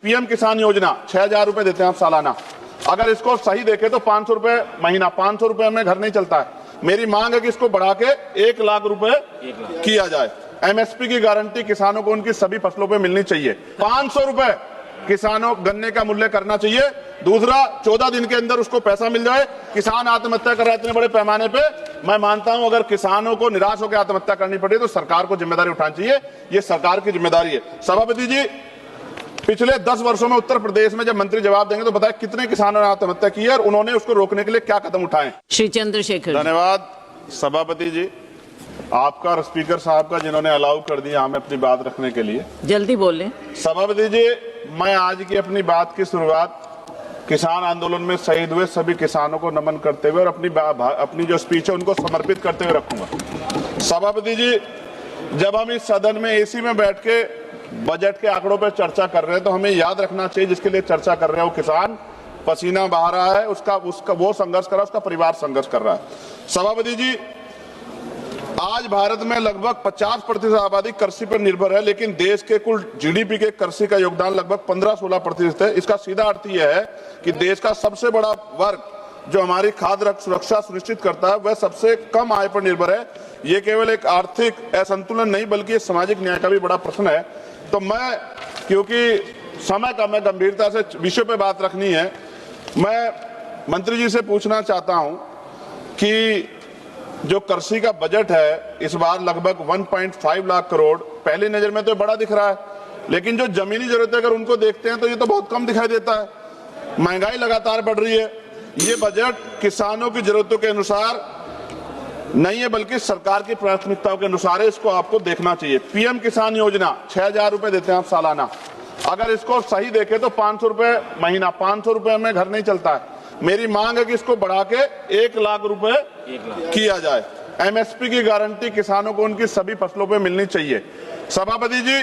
PM किसान योजना 6,000 रुपए देते हैं आप सालाना। अगर इसको सही देखे तो 500 रुपए महीना, 500 रुपए में घर नहीं चलता है। मेरी मांग है कि इसको बढ़ा के 1 लाख रुपए किया जाए। एमएसपी की गारंटी किसानों को उनकी सभी फसलों पे मिलनी चाहिए। 500 रुपए किसानों गन्ने का मूल्य करना चाहिए। दूसरा, 14 दिन के अंदर उसको पैसा मिल जाए। किसान आत्महत्या कर रहे हैं इतने बड़े पैमाने पे। मैं मानता हूं अगर किसानों को निराश होकर आत्महत्या करनी पड़े तो सरकार को जिम्मेदारी उठानी चाहिए। ये सरकार की जिम्मेदारी है। सभापति जी, पिछले 10 वर्षों में उत्तर प्रदेश में जब मंत्री जवाब देंगे तो बताएं कितने किसानों ने आत्महत्या की है और उन्होंने उसको रोकने के लिए क्या कदम उठाए। श्री चंद्रशेखर। धन्यवाद सभापति जी, आपका और स्पीकर साहब का जिन्होंने अलाउ कर दिया हमें अपनी बात रखने के लिए। जल्दी बोलें। सभापति जी, मैं आज की अपनी बात की शुरुआत किसान आंदोलन में शहीद हुए सभी किसानों को नमन करते हुए और अपनी जो स्पीच है उनको समर्पित करते हुए रखूंगा। सभापति जी, जब हम इस सदन में एसी में बैठ के बजट के आंकड़ों पर चर्चा कर रहे हैं तो हमें याद रखना चाहिए जिसके लिए चर्चा कर रहे हैं वो किसान पसीना बहा रहा है, उसका वो संघर्ष कर रहा है, उसका परिवार संघर्ष कर रहा है। सभापति जी, आज भारत में लगभग 50% आबादी कृषि पर निर्भर है, लेकिन देश के कुल जीडीपी के कृषि का योगदान लगभग 15-16% है। इसका सीधा अर्थ यह है कि देश का सबसे बड़ा वर्ग जो हमारी खाद्य सुरक्षा सुनिश्चित करता है वह सबसे कम आय पर निर्भर है। ये केवल एक आर्थिक असंतुलन नहीं बल्कि सामाजिक न्याय का भी बड़ा प्रश्न है। तो मैं, क्योंकि समय का मैं गंभीरता से विषय पे बात रखनी है, मैं मंत्री जी से पूछना चाहता हूं कि जो कृषि का बजट है इस बार लगभग 1.5 लाख करोड़, पहली नजर में तो बड़ा दिख रहा है, लेकिन जो जमीनी जरूरतें अगर उनको देखते हैं तो ये तो बहुत कम दिखाई देता है। महंगाई लगातार बढ़ रही है। ये बजट किसानों की जरूरतों के अनुसार नहीं है बल्कि सरकार की प्राथमिकताओं के अनुसार है। इसको आपको देखना चाहिए। पीएम किसान योजना 6,000 रुपए देते हैं आप सालाना। अगर इसको सही देखे तो 500 रुपए महीना, 500 रुपए में घर नहीं चलता है। मेरी मांग है कि इसको बढ़ा के 1 लाख रुपए किया जाए। एमएसपी की गारंटी किसानों को उनकी सभी फसलों पे मिलनी चाहिए। सभापति जी,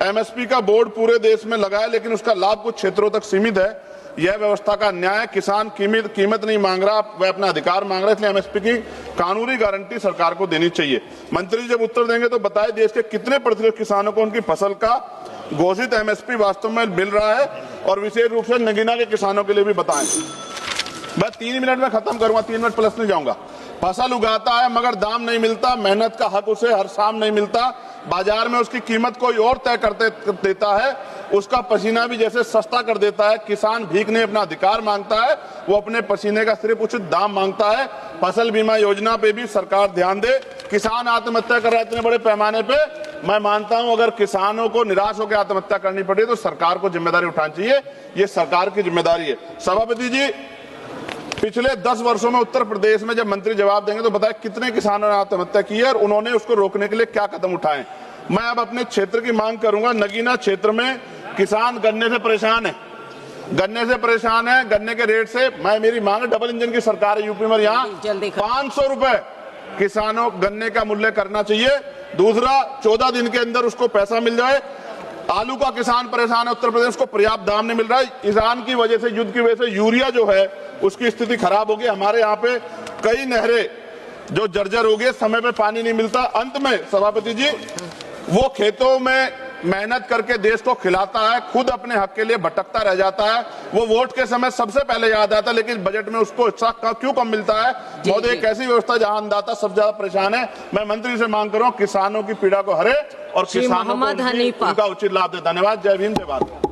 एमएसपी का बोर्ड पूरे देश में लगा है लेकिन उसका लाभ कुछ क्षेत्रों तक सीमित है। यह व्यवस्था का न्याय। किसान कीमत नहीं मांग रहा, वह अपना अधिकार मांग रहा है, इसलिए एमएसपी की कानूनी गारंटी सरकार को देनी चाहिए। मंत्री जी जब उत्तर देंगे तो बताएं देश के कितने प्रतिशत किसानों को उनकी फसल का घोषित एमएसपी वास्तव में मिल रहा है और विशेष रूप से नगीना के किसानों के लिए भी बताएं। मैं 3 मिनट में खत्म करूंगा, 3 मिनट प्लस नहीं जाऊंगा। फसल उगाता है मगर दाम नहीं मिलता, मेहनत का हक उसे हर शाम नहीं मिलता, बाजार में उसकी कीमत कोई और तय करते देता है, उसका पसीना भी जैसे सस्ता कर देता है। किसान भीख नहीं अपना अधिकार मांगता है, वो अपने पसीने का सिर्फ उचित दाम मांगता है। फसल बीमा योजना पे भी सरकार ध्यान दे। किसान आत्महत्या कर रहे हैं इतने बड़े पैमाने पे। मैं मानता हूं अगर किसानों को निराश होकर आत्महत्या करनी पड़े तो सरकार को जिम्मेदारी उठानी चाहिए। ये सरकार की जिम्मेदारी है। सभापति जी, पिछले 10 वर्षों में उत्तर प्रदेश में जब मंत्री जवाब देंगे तो बताएं कितने किसानों ने आत्महत्या की है और उन्होंने उसको रोकने के लिए क्या कदम उठाए। मैं अब अपने क्षेत्र की मांग करूंगा। नगीना क्षेत्र में किसान गन्ने से परेशान है, गन्ने के रेट से। मेरी मांग है, डबल इंजन की सरकार है यूपी में, यहाँ 500 रुपए किसानों गन्ने का मूल्य करना चाहिए। दूसरा, 14 दिन के अंदर उसको पैसा मिल जाए। आलू का किसान परेशान है उत्तर प्रदेश को, पर्याप्त दाम नहीं मिल रहा है। ईरान की वजह से, युद्ध की वजह से यूरिया जो है उसकी स्थिति खराब होगी। हमारे यहाँ पे कई नहरें जो जर्जर हो गई, समय पे पानी नहीं मिलता। अंत में सभापति जी, वो खेतों में मेहनत करके देश को खिलाता है, खुद अपने हक के लिए भटकता रह जाता है। वो वोट के समय सबसे पहले याद आता है, लेकिन बजट में उसको हिस्सा क्यों कम मिलता है। महोदय, एक ऐसी व्यवस्था जहां अन्नदाता सबसे ज्यादा परेशान है। मैं मंत्री से मांग कर रहा हूं किसानों की पीड़ा को हरे और किसानों को उनका उचित लाभ दे। धन्यवाद। जय भीम, जय भारत।